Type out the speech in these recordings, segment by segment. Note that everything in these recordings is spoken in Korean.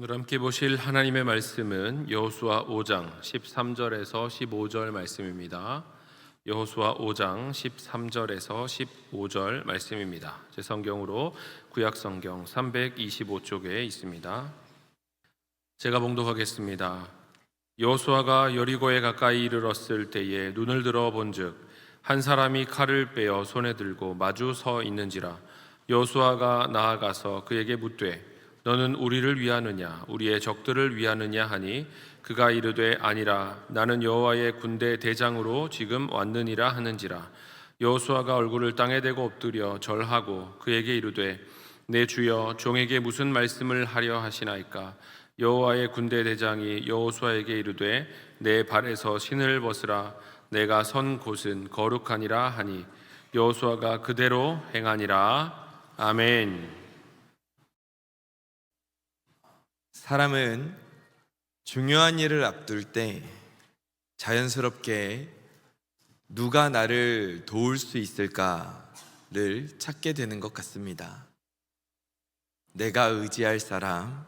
오늘 함께 보실 하나님의 말씀은 여호수아 5장 13절에서 15절 말씀입니다. 여호수아 5장 13절에서 15절 말씀입니다. 제 성경으로 구약성경 325쪽에 있습니다. 제가 봉독하겠습니다. 여호수아가 여리고에 가까이 이르렀을 때에 눈을 들어 본즉 한 사람이 칼을 빼어 손에 들고 마주 서 있는지라. 여호수아가 나아가서 그에게 묻되 너는 우리를 위하느냐 우리의 적들을 위하느냐 하니 그가 이르되 아니라 나는 여호와의 군대 대장으로 지금 왔느니라 하는지라. 여호수아가 얼굴을 땅에 대고 엎드려 절하고 그에게 이르되 내 주여 종에게 무슨 말씀을 하려 하시나이까. 여호와의 군대 대장이 여호수아에게 이르되 내 발에서 신을 벗으라. 내가 선 곳은 거룩하니라 하니 여호수아가 그대로 행하니라. 아멘. 사람은 중요한 일을 앞둘 때 자연스럽게 누가 나를 도울 수 있을까를 찾게 되는 것 같습니다. 내가 의지할 사람,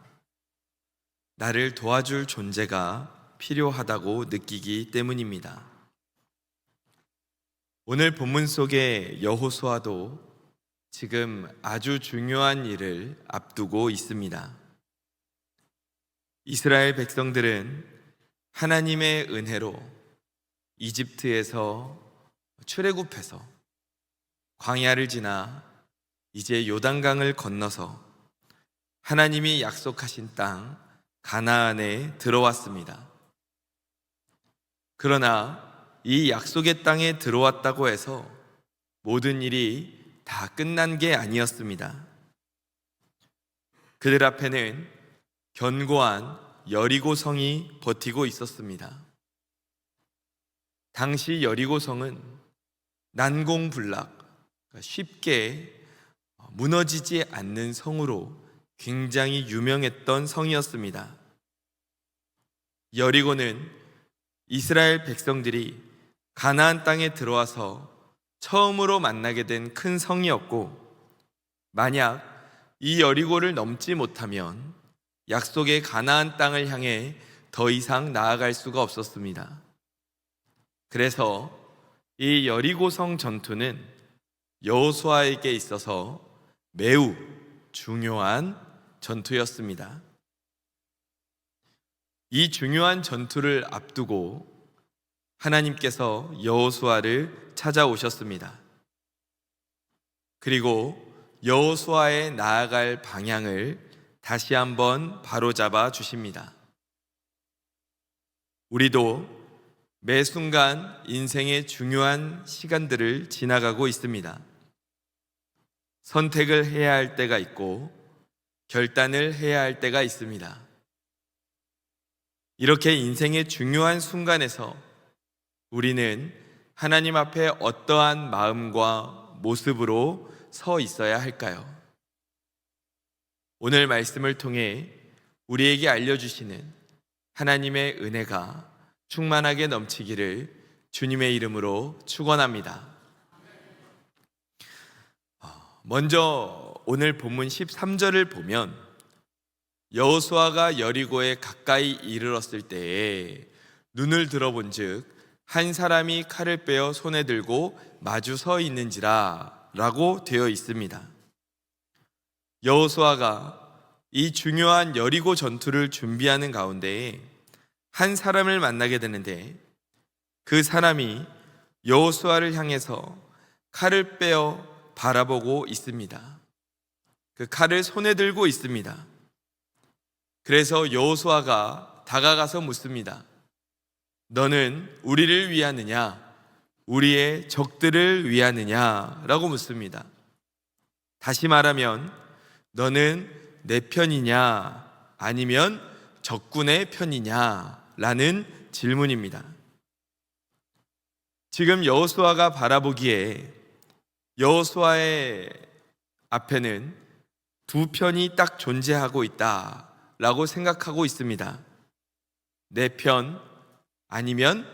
나를 도와줄 존재가 필요하다고 느끼기 때문입니다. 오늘 본문 속의 여호수아도 지금 아주 중요한 일을 앞두고 있습니다. 이스라엘 백성들은 하나님의 은혜로 이집트에서 출애굽해서 광야를 지나 이제 요단강을 건너서 하나님이 약속하신 땅 가나안에 들어왔습니다. 그러나 이 약속의 땅에 들어왔다고 해서 모든 일이 다 끝난 게 아니었습니다. 그들 앞에는 견고한 여리고성이 버티고 있었습니다. 당시 여리고성은 난공불락, 쉽게 무너지지 않는 성으로 굉장히 유명했던 성이었습니다. 여리고는 이스라엘 백성들이 가나안 땅에 들어와서 처음으로 만나게 된 큰 성이었고, 만약 이 여리고를 넘지 못하면 약속의 가나안 땅을 향해 더 이상 나아갈 수가 없었습니다. 그래서 이 여리고성 전투는 여호수아에게 있어서 매우 중요한 전투였습니다. 이 중요한 전투를 앞두고 하나님께서 여호수아를 찾아오셨습니다. 그리고 여호수아의 나아갈 방향을 다시 한번 바로잡아 주십니다. 우리도 매 순간 인생의 중요한 시간들을 지나가고 있습니다. 선택을 해야 할 때가 있고 결단을 해야 할 때가 있습니다. 이렇게 인생의 중요한 순간에서 우리는 하나님 앞에 어떠한 마음과 모습으로 서 있어야 할까요? 오늘 말씀을 통해 우리에게 알려주시는 하나님의 은혜가 충만하게 넘치기를 주님의 이름으로 축원합니다. 먼저 오늘 본문 13절을 보면 여호수아가 여리고에 가까이 이르렀을 때에 눈을 들어본즉 한 사람이 칼을 빼어 손에 들고 마주 서 있는지라 라고 되어 있습니다. 여호수아가 이 중요한 여리고 전투를 준비하는 가운데 한 사람을 만나게 되는데, 그 사람이 여호수아를 향해서 칼을 빼어 바라보고 있습니다. 그 칼을 손에 들고 있습니다. 그래서 여호수아가 다가가서 묻습니다. 너는 우리를 위하느냐 우리의 적들을 위하느냐 라고 묻습니다. 다시 말하면 너는 내 편이냐 아니면 적군의 편이냐 라는 질문입니다. 지금 여호수아가 바라보기에 여호수아의 앞에는 두 편이 딱 존재하고 있다 라고 생각하고 있습니다. 내 편 아니면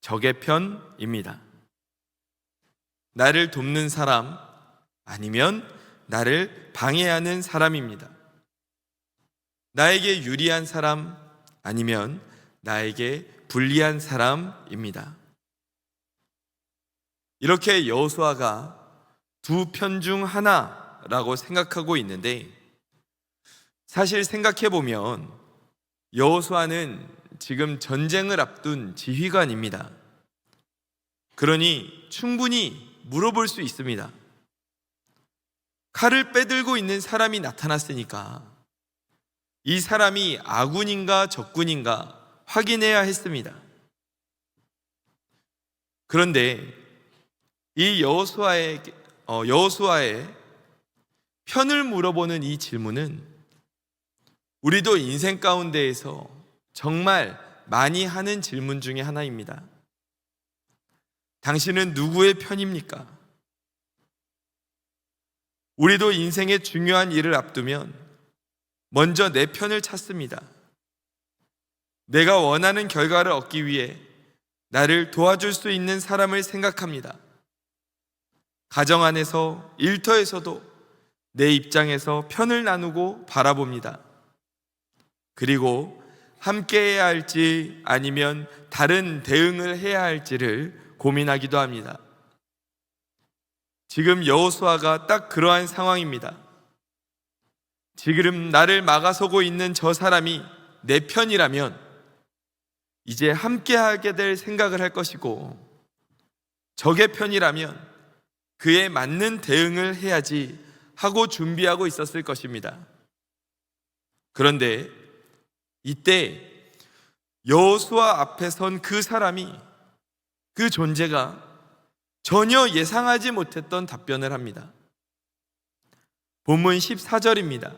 적의 편입니다. 나를 돕는 사람 아니면 나를 방해하는 사람입니다. 나에게 유리한 사람 아니면 나에게 불리한 사람입니다. 이렇게 여호수아가 두 편 중 하나라고 생각하고 있는데, 사실 생각해 보면 여호수아는 지금 전쟁을 앞둔 지휘관입니다. 그러니 충분히 물어볼 수 있습니다. 칼을 빼들고 있는 사람이 나타났으니까 이 사람이 아군인가 적군인가 확인해야 했습니다. 그런데 이 여호수아의 편을 물어보는 이 질문은 우리도 인생 가운데에서 정말 많이 하는 질문 중에 하나입니다. 당신은 누구의 편입니까? 우리도 인생의 중요한 일을 앞두면 먼저 내 편을 찾습니다. 내가 원하는 결과를 얻기 위해 나를 도와줄 수 있는 사람을 생각합니다. 가정 안에서, 일터에서도 내 입장에서 편을 나누고 바라봅니다. 그리고 함께 해야 할지 아니면 다른 대응을 해야 할지를 고민하기도 합니다. 지금 여호수아가 딱 그러한 상황입니다. 지금 나를 막아서고 있는 저 사람이 내 편이라면 이제 함께하게 될 생각을 할 것이고, 적의 편이라면 그에 맞는 대응을 해야지 하고 준비하고 있었을 것입니다. 그런데 이때 여호수아 앞에 선 그 사람이, 그 존재가 전혀 예상하지 못했던 답변을 합니다. 본문 14절입니다.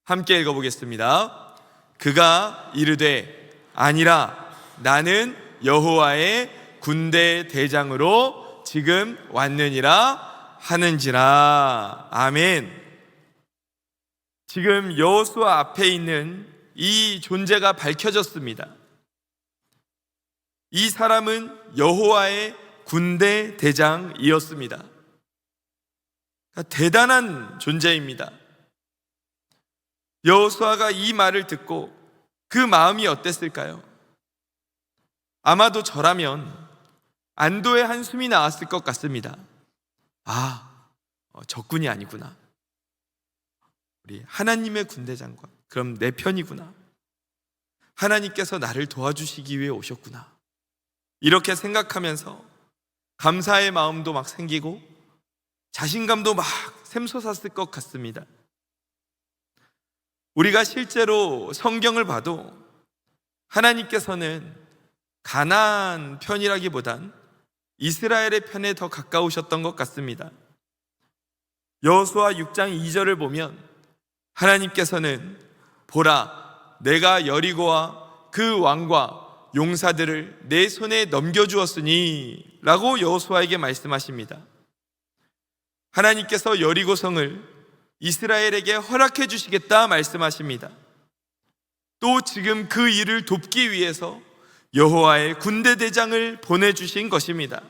함께 읽어보겠습니다. 그가 이르되 아니라 나는 여호와의 군대 대장으로 지금 왔느니라 하는지라. 아멘. 지금 여호수아 앞에 있는 이 존재가 밝혀졌습니다. 이 사람은 여호와의 군대 대장이었습니다. 대단한 존재입니다. 여호수아가 이 말을 듣고 그 마음이 어땠을까요? 아마도 저라면 안도의 한숨이 나왔을 것 같습니다. 적군이 아니구나. 우리 하나님의 군대 장관, 그럼 내 편이구나. 하나님께서 나를 도와주시기 위해 오셨구나. 이렇게 생각하면서 감사의 마음도 막 생기고 자신감도 막 샘솟았을 것 같습니다. 우리가 실제로 성경을 봐도 하나님께서는 가나안 편이라기보단 이스라엘의 편에 더 가까우셨던 것 같습니다. 여호수아 6장 2절을 보면 하나님께서는 보라, 내가 여리고와 그 왕과 용사들을 내 손에 넘겨주었으니 라고 여호수아에게 말씀하십니다. 하나님께서 여리고성을 이스라엘에게 허락해 주시겠다 말씀하십니다. 또 지금 그 일을 돕기 위해서 여호와의 군대 대장을 보내주신 것입니다.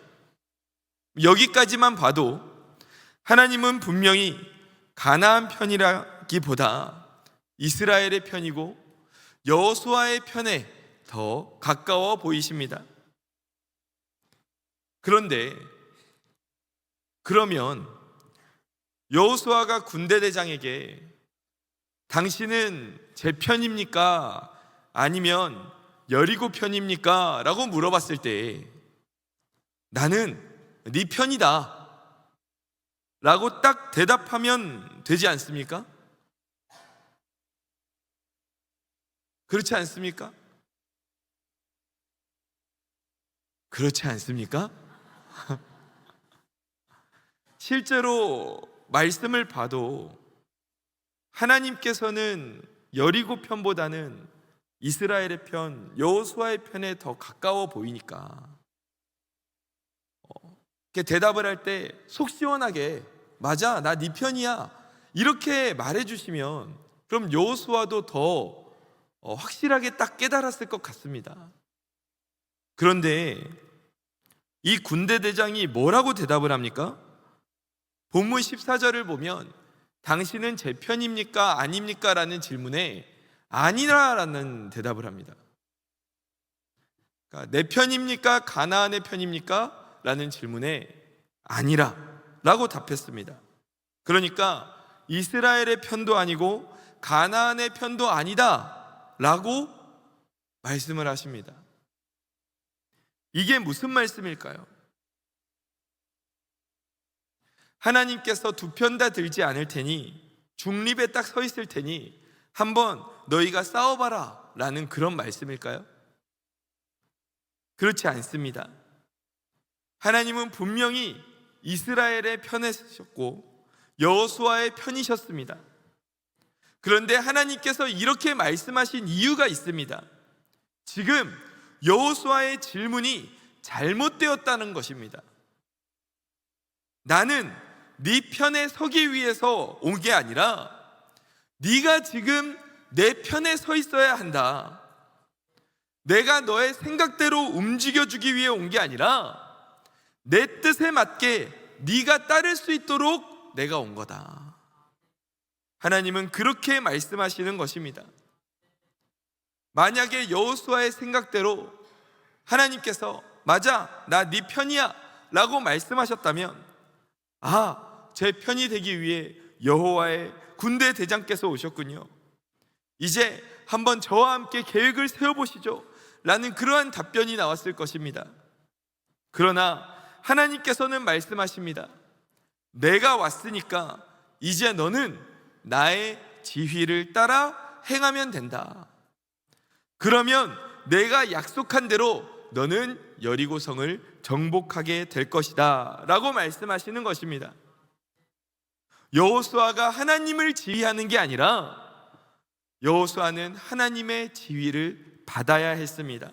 여기까지만 봐도 하나님은 분명히 가나안 편이라기보다 이스라엘의 편이고 여호수아의 편에 더 가까워 보이십니다. 그러면 여호수아가 군대 대장에게 당신은 제 편입니까? 아니면 여리고 편입니까? 라고 물어봤을 때 나는 네 편이다 라고 딱 대답하면 되지 않습니까? 그렇지 않습니까? 그렇지 않습니까? 실제로 말씀을 봐도 하나님께서는 여리고 편보다는 이스라엘의 편, 여호수아의 편에 더 가까워 보이니까 대답을 할 때 속 시원하게 맞아, 나 네 편이야 이렇게 말해주시면 그럼 여호수아도 더 확실하게 딱 깨달았을 것 같습니다. 그런데 이 군대 대장이 뭐라고 대답을 합니까? 본문 14절을 보면 당신은 제 편입니까? 아닙니까? 라는 질문에 아니라라는 대답을 합니다. 그러니까 내 편입니까? 가나안의 편입니까? 라는 질문에 아니라 라고 답했습니다. 그러니까 이스라엘의 편도 아니고 가나안의 편도 아니다 라고 말씀을 하십니다. 이게 무슨 말씀일까요? 하나님께서 두 편 다 들지 않을 테니, 중립에 딱 서 있을 테니 한번 너희가 싸워봐라 라는 그런 말씀일까요? 그렇지 않습니다. 하나님은 분명히 이스라엘의 편에 서셨고 여호수아의 편이셨습니다. 그런데 하나님께서 이렇게 말씀하신 이유가 있습니다. 지금 여호수아의 질문이 잘못되었다는 것입니다. 나는 네 편에 서기 위해서 온 게 아니라 네가 지금 내 편에 서 있어야 한다. 내가 너의 생각대로 움직여주기 위해 온 게 아니라 내 뜻에 맞게 네가 따를 수 있도록 내가 온 거다. 하나님은 그렇게 말씀하시는 것입니다. 만약에 여호수아의 생각대로 하나님께서 맞아, 나 네 편이야 라고 말씀하셨다면, 제 편이 되기 위해 여호와의 군대 대장께서 오셨군요. 이제 한번 저와 함께 계획을 세워보시죠 라는 그러한 답변이 나왔을 것입니다. 그러나 하나님께서는 말씀하십니다. 내가 왔으니까 이제 너는 나의 지휘를 따라 행하면 된다. 그러면 내가 약속한 대로 너는 여리고성을 정복하게 될 것이다 라고 말씀하시는 것입니다. 여호수아가 하나님을 지휘하는 게 아니라 여호수아는 하나님의 지휘를 받아야 했습니다.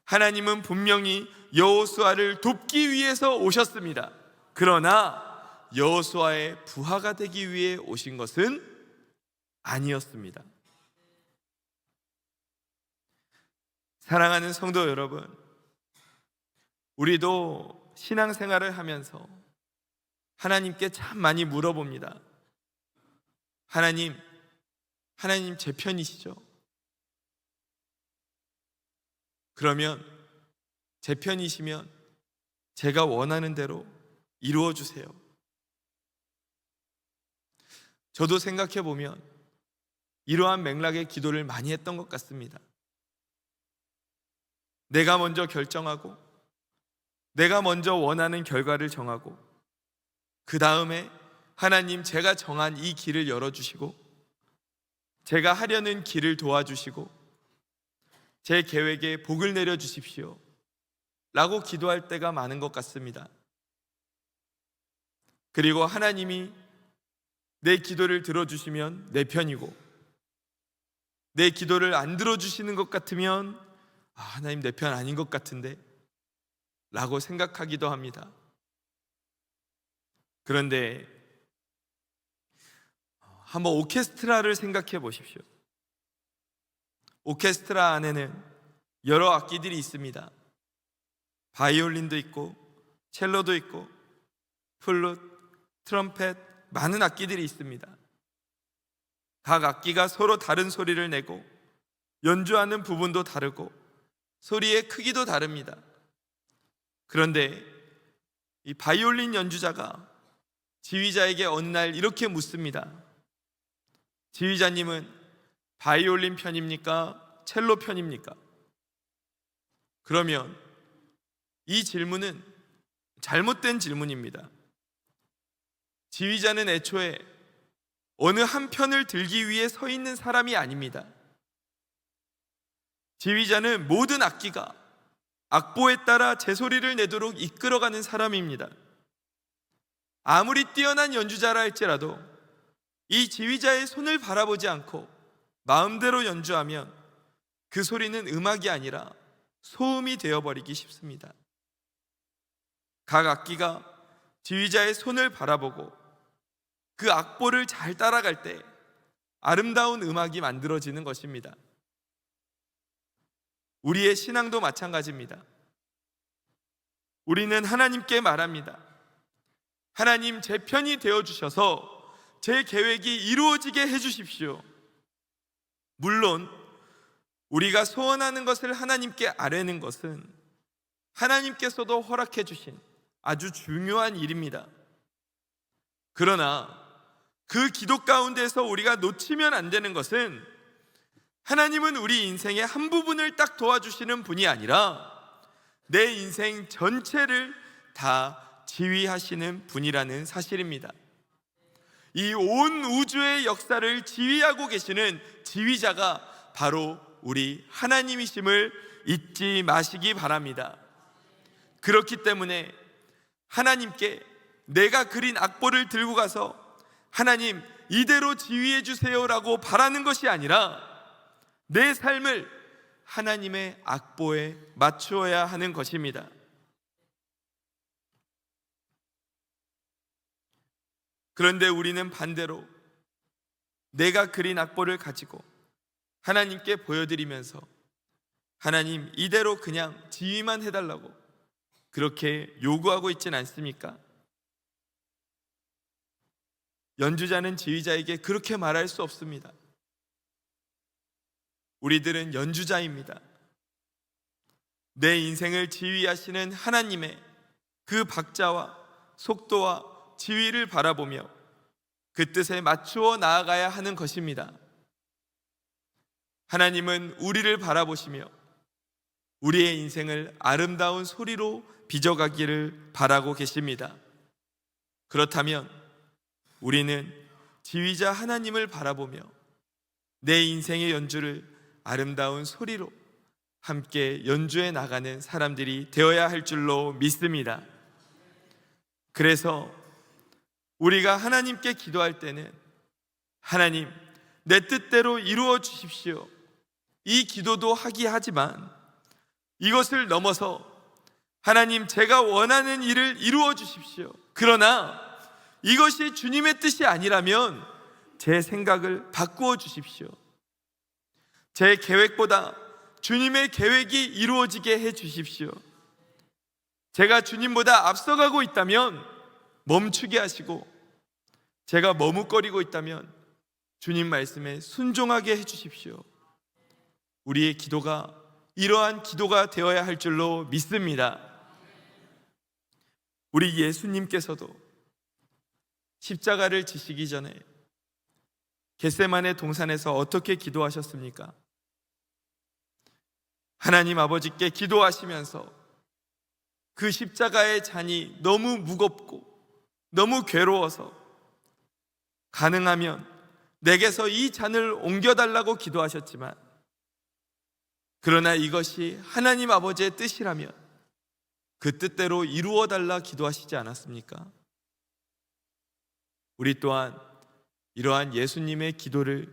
하나님은 분명히 여호수아를 돕기 위해서 오셨습니다. 그러나 여호수아의 부하가 되기 위해 오신 것은 아니었습니다. 사랑하는 성도 여러분, 우리도 신앙생활을 하면서 하나님께 참 많이 물어봅니다. 하나님 제 편이시죠? 그러면 제 편이시면 제가 원하는 대로 이루어 주세요. 저도 생각해 보면 이러한 맥락의 기도를 많이 했던 것 같습니다. 내가 먼저 결정하고 내가 먼저 원하는 결과를 정하고 그 다음에 하나님, 제가 정한 이 길을 열어주시고 제가 하려는 길을 도와주시고 제 계획에 복을 내려주십시오 라고 기도할 때가 많은 것 같습니다. 그리고 하나님이 내 기도를 들어주시면 내 편이고, 내 기도를 안 들어주시는 것 같으면 하나님 내 편 아닌 것 같은데 라고 생각하기도 합니다. 그런데 한번 오케스트라를 생각해 보십시오. 오케스트라 안에는 여러 악기들이 있습니다. 바이올린도 있고 첼로도 있고 플룻, 트럼펫, 많은 악기들이 있습니다. 각 악기가 서로 다른 소리를 내고 연주하는 부분도 다르고 소리의 크기도 다릅니다. 그런데 이 바이올린 연주자가 지휘자에게 어느 날 이렇게 묻습니다. 지휘자님은 바이올린 편입니까? 첼로 편입니까? 그러면 이 질문은 잘못된 질문입니다. 지휘자는 애초에 어느 한 편을 들기 위해 서 있는 사람이 아닙니다. 지휘자는 모든 악기가 악보에 따라 제 소리를 내도록 이끌어가는 사람입니다. 아무리 뛰어난 연주자라 할지라도 이 지휘자의 손을 바라보지 않고 마음대로 연주하면 그 소리는 음악이 아니라 소음이 되어버리기 쉽습니다. 각 악기가 지휘자의 손을 바라보고 그 악보를 잘 따라갈 때 아름다운 음악이 만들어지는 것입니다. 우리의 신앙도 마찬가지입니다. 우리는 하나님께 말합니다. 하나님, 제 편이 되어주셔서 제 계획이 이루어지게 해주십시오. 물론 우리가 소원하는 것을 하나님께 아뢰는 것은 하나님께서도 허락해 주신 아주 중요한 일입니다. 그러나 그 기도 가운데서 우리가 놓치면 안 되는 것은 하나님은 우리 인생의 한 부분을 딱 도와주시는 분이 아니라 내 인생 전체를 다 지휘하시는 분이라는 사실입니다. 이 온 우주의 역사를 지휘하고 계시는 지휘자가 바로 우리 하나님이심을 잊지 마시기 바랍니다. 그렇기 때문에 하나님께 내가 그린 악보를 들고 가서 하나님 이대로 지휘해 주세요라고 바라는 것이 아니라 내 삶을 하나님의 악보에 맞추어야 하는 것입니다. 그런데 우리는 반대로 내가 그린 악보를 가지고 하나님께 보여드리면서 하나님 이대로 그냥 지휘만 해달라고 그렇게 요구하고 있진 않습니까? 연주자는 지휘자에게 그렇게 말할 수 없습니다. 우리들은 연주자입니다. 내 인생을 지휘하시는 하나님의 그 박자와 속도와 지휘를 바라보며 그 뜻에 맞추어 나아가야 하는 것입니다. 하나님은 우리를 바라보시며 우리의 인생을 아름다운 소리로 빚어가기를 바라고 계십니다. 그렇다면 우리는 지휘자 하나님을 바라보며 내 인생의 연주를 아름다운 소리로 함께 연주해 나가는 사람들이 되어야 할 줄로 믿습니다. 그래서 우리가 하나님께 기도할 때는 하나님 내 뜻대로 이루어 주십시오, 이 기도도 하기 하지만 이것을 넘어서 하나님 제가 원하는 일을 이루어 주십시오, 그러나 이것이 주님의 뜻이 아니라면 제 생각을 바꾸어 주십시오, 제 계획보다 주님의 계획이 이루어지게 해 주십시오, 제가 주님보다 앞서가고 있다면 멈추게 하시고 제가 머뭇거리고 있다면 주님 말씀에 순종하게 해 주십시오. 우리의 기도가 이러한 기도가 되어야 할 줄로 믿습니다. 우리 예수님께서도 십자가를 지시기 전에 겟세마네 동산에서 어떻게 기도하셨습니까? 하나님 아버지께 기도하시면서 그 십자가의 잔이 너무 무겁고 너무 괴로워서 가능하면 내게서 이 잔을 옮겨달라고 기도하셨지만, 그러나 이것이 하나님 아버지의 뜻이라면 그 뜻대로 이루어달라 기도하시지 않았습니까? 우리 또한 이러한 예수님의 기도를,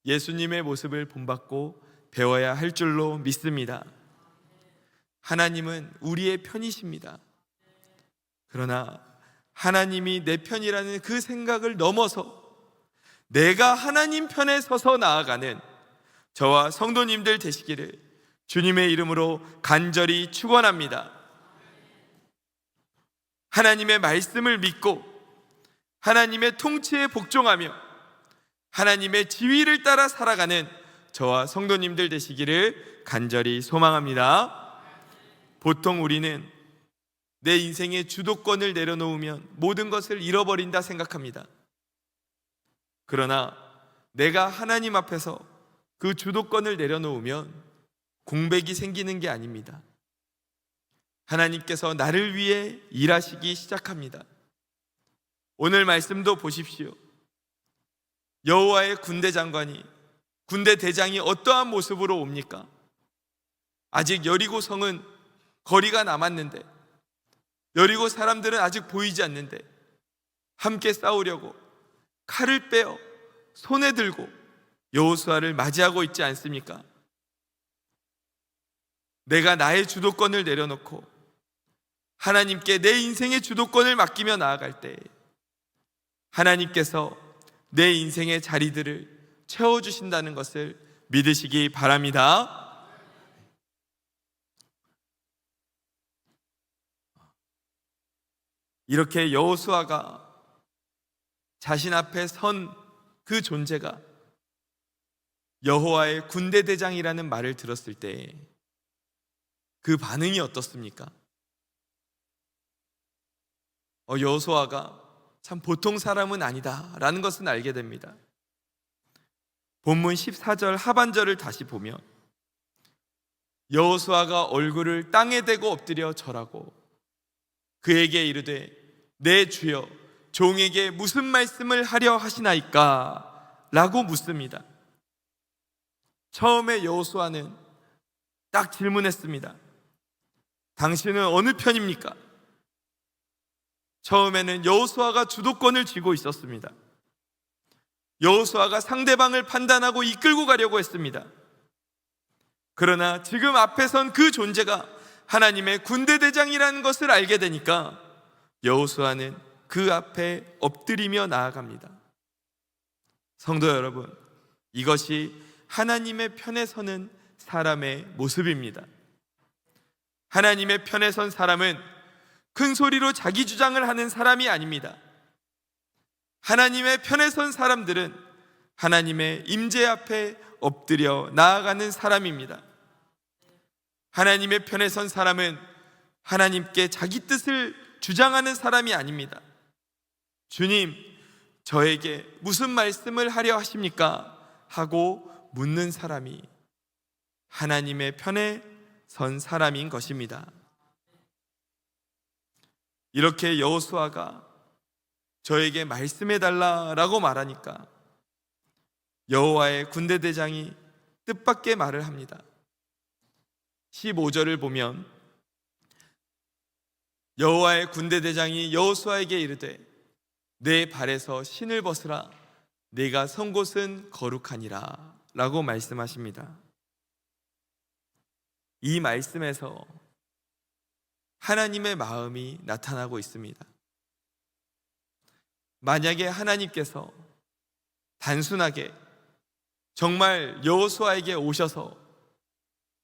예수님의 모습을 본받고 배워야 할 줄로 믿습니다. 하나님은 우리의 편이십니다. 그러나 하나님이 내 편이라는 그 생각을 넘어서 내가 하나님 편에 서서 나아가는 저와 성도님들 되시기를 주님의 이름으로 간절히 축원합니다. 하나님의 말씀을 믿고 하나님의 통치에 복종하며 하나님의 지위를 따라 살아가는 저와 성도님들 되시기를 간절히 소망합니다. 보통 우리는 내 인생의 주도권을 내려놓으면 모든 것을 잃어버린다 생각합니다. 그러나 내가 하나님 앞에서 그 주도권을 내려놓으면 공백이 생기는 게 아닙니다. 하나님께서 나를 위해 일하시기 시작합니다. 오늘 말씀도 보십시오. 여호와의 군대 장관이, 군대 대장이 어떠한 모습으로 옵니까? 아직 여리고 성은 거리가 남았는데, 여리고 사람들은 아직 보이지 않는데 함께 싸우려고 칼을 빼어 손에 들고 여호수아를 맞이하고 있지 않습니까? 내가 나의 주도권을 내려놓고 하나님께 내 인생의 주도권을 맡기며 나아갈 때 하나님께서 내 인생의 자리들을 채워주신다는 것을 믿으시기 바랍니다. 이렇게 여호수아가 자신 앞에 선 그 존재가 여호와의 군대 대장이라는 말을 들었을 때 그 반응이 어떻습니까? 여호수아가 참 보통 사람은 아니다라는 것은 알게 됩니다. 본문 14절 하반절을 다시 보면 여호수아가 얼굴을 땅에 대고 엎드려 절하고 그에게 이르되 내 주여 종에게 무슨 말씀을 하려 하시나이까? 라고 묻습니다. 처음에 여호수아는 딱 질문했습니다. 당신은 어느 편입니까? 처음에는 여호수아가 주도권을 쥐고 있었습니다. 여호수아가 상대방을 판단하고 이끌고 가려고 했습니다. 그러나 지금 앞에 선 그 존재가 하나님의 군대 대장이라는 것을 알게 되니까 여호수아는 그 앞에 엎드리며 나아갑니다. 성도 여러분, 이것이 하나님의 편에 서는 사람의 모습입니다. 하나님의 편에 선 사람은 큰 소리로 자기 주장을 하는 사람이 아닙니다. 하나님의 편에 선 사람들은 하나님의 임재 앞에 엎드려 나아가는 사람입니다. 하나님의 편에 선 사람은 하나님께 자기 뜻을 주장하는 사람이 아닙니다. 주님, 저에게 무슨 말씀을 하려 하십니까? 하고 묻는 사람이 하나님의 편에 선 사람인 것입니다. 이렇게 여호수아가 저에게 말씀해 달라라고 말하니까 여호와의 군대 대장이 뜻밖의 말을 합니다. 15절을 보면 여호와의 군대 대장이 여호수아에게 이르되 내 발에서 신을 벗으라 내가 선 곳은 거룩하니라 라고 말씀하십니다. 이 말씀에서 하나님의 마음이 나타나고 있습니다. 만약에 하나님께서 단순하게 정말 여호수아에게 오셔서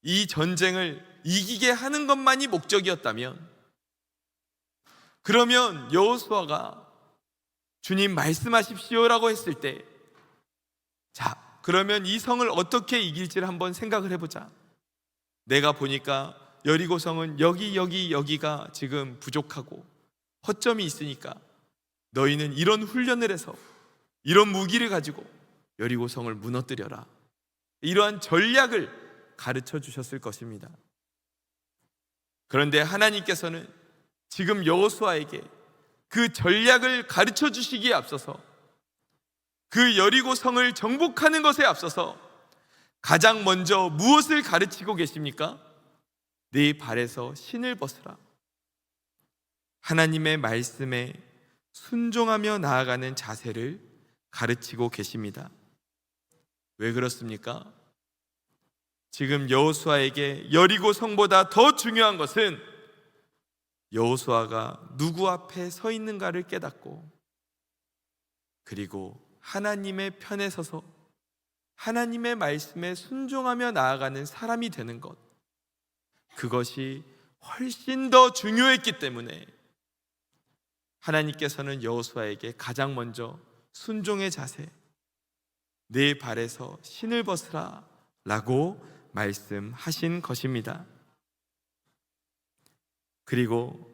이 전쟁을 이기게 하는 것만이 목적이었다면, 그러면 여호수아가 주님 말씀하십시오라고 했을 때, 자, 그러면 이 성을 어떻게 이길지를 한번 생각을 해보자. 내가 보니까 여리고성은 여기가 지금 부족하고 허점이 있으니까 너희는 이런 훈련을 해서 이런 무기를 가지고 여리고성을 무너뜨려라. 이러한 전략을 가르쳐 주셨을 것입니다. 그런데 하나님께서는 지금 여호수아에게 그 전략을 가르쳐 주시기에 앞서서, 그 여리고성을 정복하는 것에 앞서서 가장 먼저 무엇을 가르치고 계십니까? 네 발에서 신을 벗으라. 하나님의 말씀에 순종하며 나아가는 자세를 가르치고 계십니다. 왜 그렇습니까? 지금 여호수아에게 여리고 성보다 더 중요한 것은 여호수아가 누구 앞에 서 있는가를 깨닫고, 그리고 하나님의 편에 서서 하나님의 말씀에 순종하며 나아가는 사람이 되는 것, 그것이 훨씬 더 중요했기 때문에 하나님께서는 여호수아에게 가장 먼저 순종의 자세, 내 발에서 신을 벗으라 라고 말씀하신 것입니다. 그리고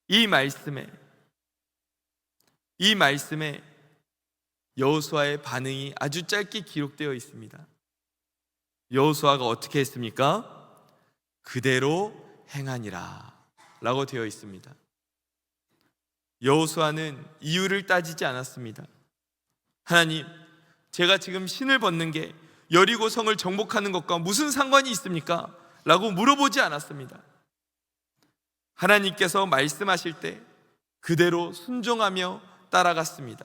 이 말씀에 여호수아의 반응이 아주 짧게 기록되어 있습니다. 여호수아가 어떻게 했습니까? 그대로 행하니라 라고 되어 있습니다. 여호수아는 이유를 따지지 않았습니다. 하나님, 제가 지금 신을 벗는 게 여리고성을 정복하는 것과 무슨 상관이 있습니까? 라고 물어보지 않았습니다. 하나님께서 말씀하실 때 그대로 순종하며 따라갔습니다.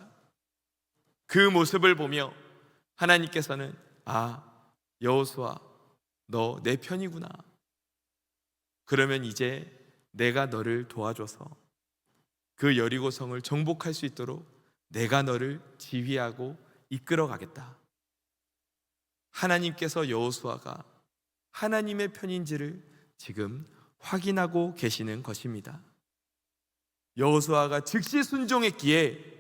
그 모습을 보며 하나님께서는, 아, 여호수아, 너 내 편이구나. 그러면 이제 내가 너를 도와줘서 그 여리고성을 정복할 수 있도록 내가 너를 지휘하고 이끌어 가겠다. 하나님께서 여호수아가 하나님의 편인지를 지금 확인하고 계시는 것입니다. 여호수아가 즉시 순종했기에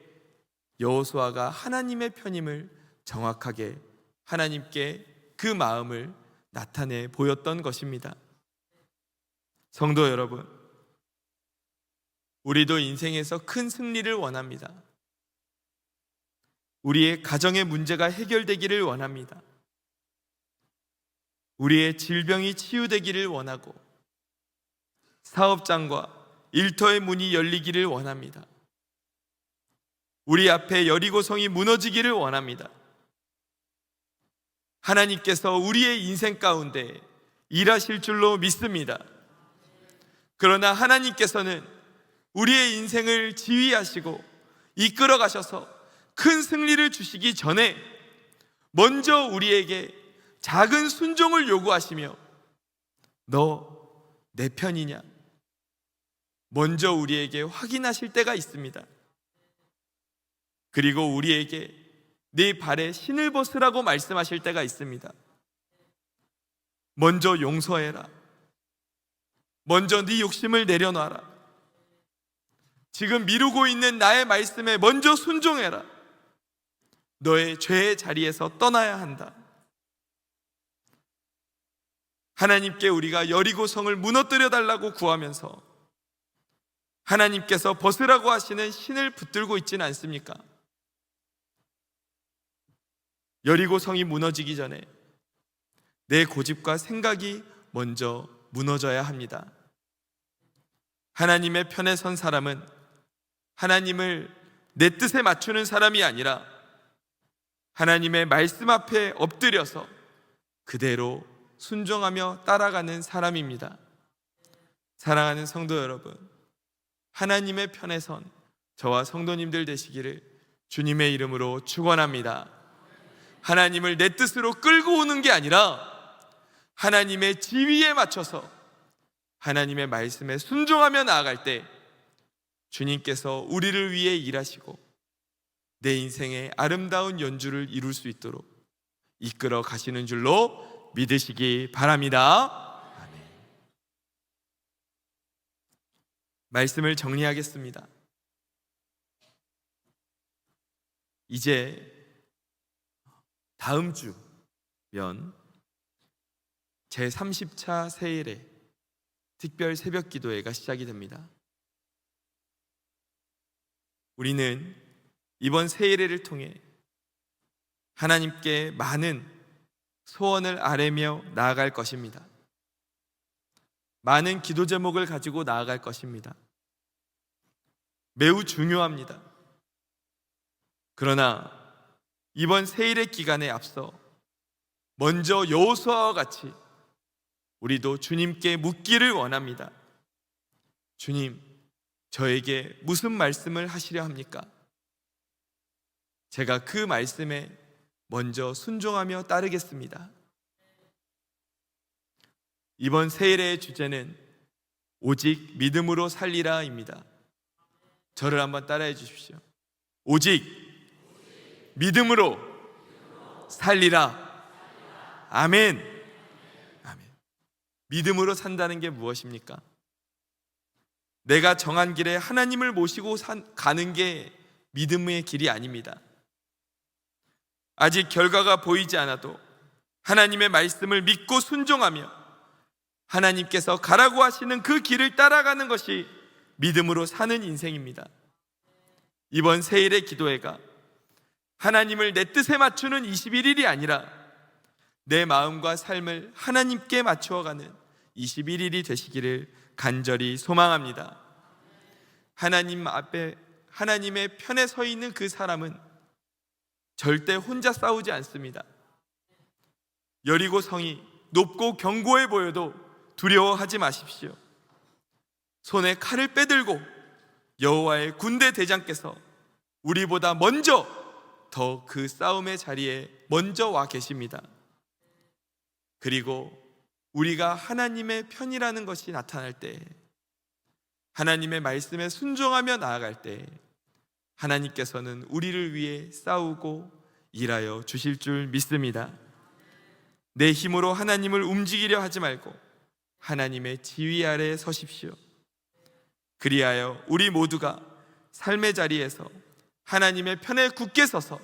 여호수아가 하나님의 편임을 정확하게 하나님께 그 마음을 나타내 보였던 것입니다. 성도 여러분, 우리도 인생에서 큰 승리를 원합니다. 우리의 가정의 문제가 해결되기를 원합니다. 우리의 질병이 치유되기를 원하고 사업장과 일터의 문이 열리기를 원합니다. 우리 앞에 여리고성이 무너지기를 원합니다. 하나님께서 우리의 인생 가운데 일하실 줄로 믿습니다. 그러나 하나님께서는 우리의 인생을 지휘하시고 이끌어 가셔서 큰 승리를 주시기 전에 먼저 우리에게 작은 순종을 요구하시며 너 내 편이냐? 먼저 우리에게 확인하실 때가 있습니다. 그리고 우리에게 네 발에 신을 벗으라고 말씀하실 때가 있습니다. 먼저 용서해라. 먼저 네 욕심을 내려놔라. 지금 미루고 있는 나의 말씀에 먼저 순종해라. 너의 죄의 자리에서 떠나야 한다. 하나님께 우리가 여리고성을 무너뜨려 달라고 구하면서 하나님께서 벗으라고 하시는 신을 붙들고 있지는 않습니까? 여리고성이 무너지기 전에 내 고집과 생각이 먼저 무너져야 합니다. 하나님의 편에 선 사람은 하나님을 내 뜻에 맞추는 사람이 아니라 하나님의 말씀 앞에 엎드려서 그대로 순종하며 따라가는 사람입니다. 사랑하는 성도 여러분, 하나님의 편에 선 저와 성도님들 되시기를 주님의 이름으로 축원합니다. 하나님을 내 뜻으로 끌고 오는 게 아니라 하나님의 지위에 맞춰서 하나님의 말씀에 순종하며 나아갈 때 주님께서 우리를 위해 일하시고 내 인생의 아름다운 연주를 이룰 수 있도록 이끌어 가시는 줄로 믿으시기 바랍니다. 아멘. 말씀을 정리하겠습니다. 이제 다음 주면 제30차 세일의 특별 새벽 기도회가 시작이 됩니다. 우리는 이번 세일회를 통해 하나님께 많은 소원을 아뢰며 나아갈 것입니다. 많은 기도 제목을 가지고 나아갈 것입니다. 매우 중요합니다. 그러나 이번 세일의 기간에 앞서 먼저 여호수아와 같이 우리도 주님께 묻기를 원합니다. 주님, 저에게 무슨 말씀을 하시려 합니까? 제가 그 말씀에 먼저 순종하며 따르겠습니다. 이번 세일의 주제는 오직 믿음으로 살리라입니다. 저를 한번 따라해 주십시오. 오직 믿음으로 살리라. 아멘. 아멘. 믿음으로 산다는 게 무엇입니까? 내가 정한 길에 하나님을 모시고 가는 게 믿음의 길이 아닙니다. 아직 결과가 보이지 않아도 하나님의 말씀을 믿고 순종하며 하나님께서 가라고 하시는 그 길을 따라가는 것이 믿음으로 사는 인생입니다. 이번 세일의 기도회가 하나님을 내 뜻에 맞추는 21일이 아니라 내 마음과 삶을 하나님께 맞추어가는 21일이 되시기를 간절히 소망합니다. 하나님 앞에 하나님의 편에 서 있는 그 사람은 절대 혼자 싸우지 않습니다. 여리고 성이 높고 견고해 보여도 두려워하지 마십시오. 손에 칼을 빼들고 여호와의 군대 대장께서 우리보다 먼저 더 그 싸움의 자리에 먼저 와 계십니다. 그리고 우리가 하나님의 편이라는 것이 나타날 때, 하나님의 말씀에 순종하며 나아갈 때 하나님께서는 우리를 위해 싸우고 일하여 주실 줄 믿습니다. 내 힘으로 하나님을 움직이려 하지 말고 하나님의 지휘 아래 서십시오. 그리하여 우리 모두가 삶의 자리에서 하나님의 편에 굳게 서서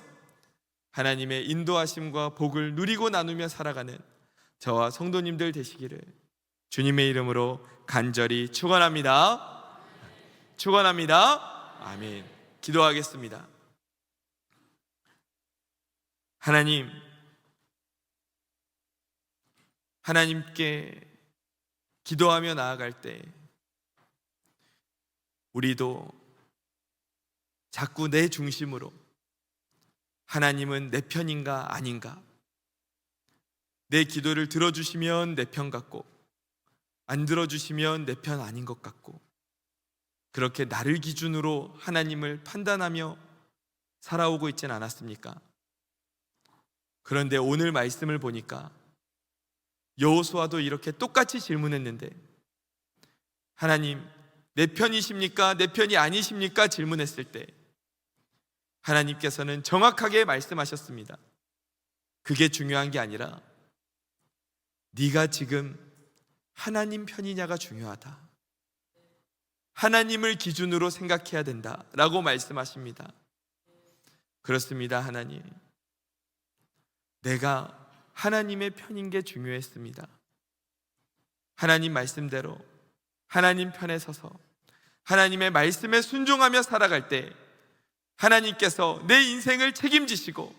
하나님의 인도하심과 복을 누리고 나누며 살아가는 저와 성도님들 되시기를 주님의 이름으로 간절히 축원합니다. 축원합니다. 아멘. 기도하겠습니다. 하나님께 기도하며 나아갈 때 우리도 자꾸 내 중심으로 하나님은 내 편인가 아닌가, 내 기도를 들어주시면 내 편 같고 안 들어주시면 내 편 아닌 것 같고, 그렇게 나를 기준으로 하나님을 판단하며 살아오고 있진 않았습니까? 그런데 오늘 말씀을 보니까 여호수아도 이렇게 똑같이 질문했는데, 하나님 내 편이십니까? 내 편이 아니십니까? 질문했을 때 하나님께서는 정확하게 말씀하셨습니다. 그게 중요한 게 아니라 네가 지금 하나님 편이냐가 중요하다. 하나님을 기준으로 생각해야 된다라고 말씀하십니다. 그렇습니다. 하나님, 내가 하나님의 편인 게 중요했습니다. 하나님 말씀대로 하나님 편에 서서 하나님의 말씀에 순종하며 살아갈 때 하나님께서 내 인생을 책임지시고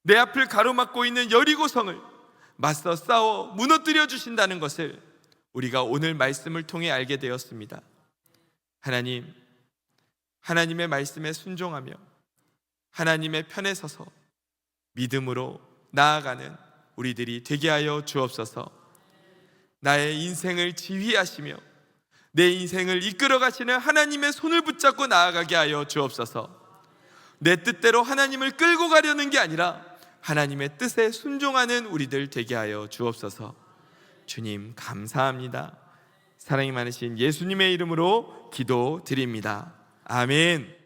내 앞을 가로막고 있는 여리고성을 맞서 싸워 무너뜨려 주신다는 것을 우리가 오늘 말씀을 통해 알게 되었습니다. 하나님, 하나님의 말씀에 순종하며 하나님의 편에 서서 믿음으로 나아가는 우리들이 되게 하여 주옵소서. 나의 인생을 지휘하시며 내 인생을 이끌어 가시는 하나님의 손을 붙잡고 나아가게 하여 주옵소서. 내 뜻대로 하나님을 끌고 가려는 게 아니라 하나님의 뜻에 순종하는 우리들 되게 하여 주옵소서. 주님 감사합니다. 사랑이 많으신 예수님의 이름으로 기도드립니다. 아멘.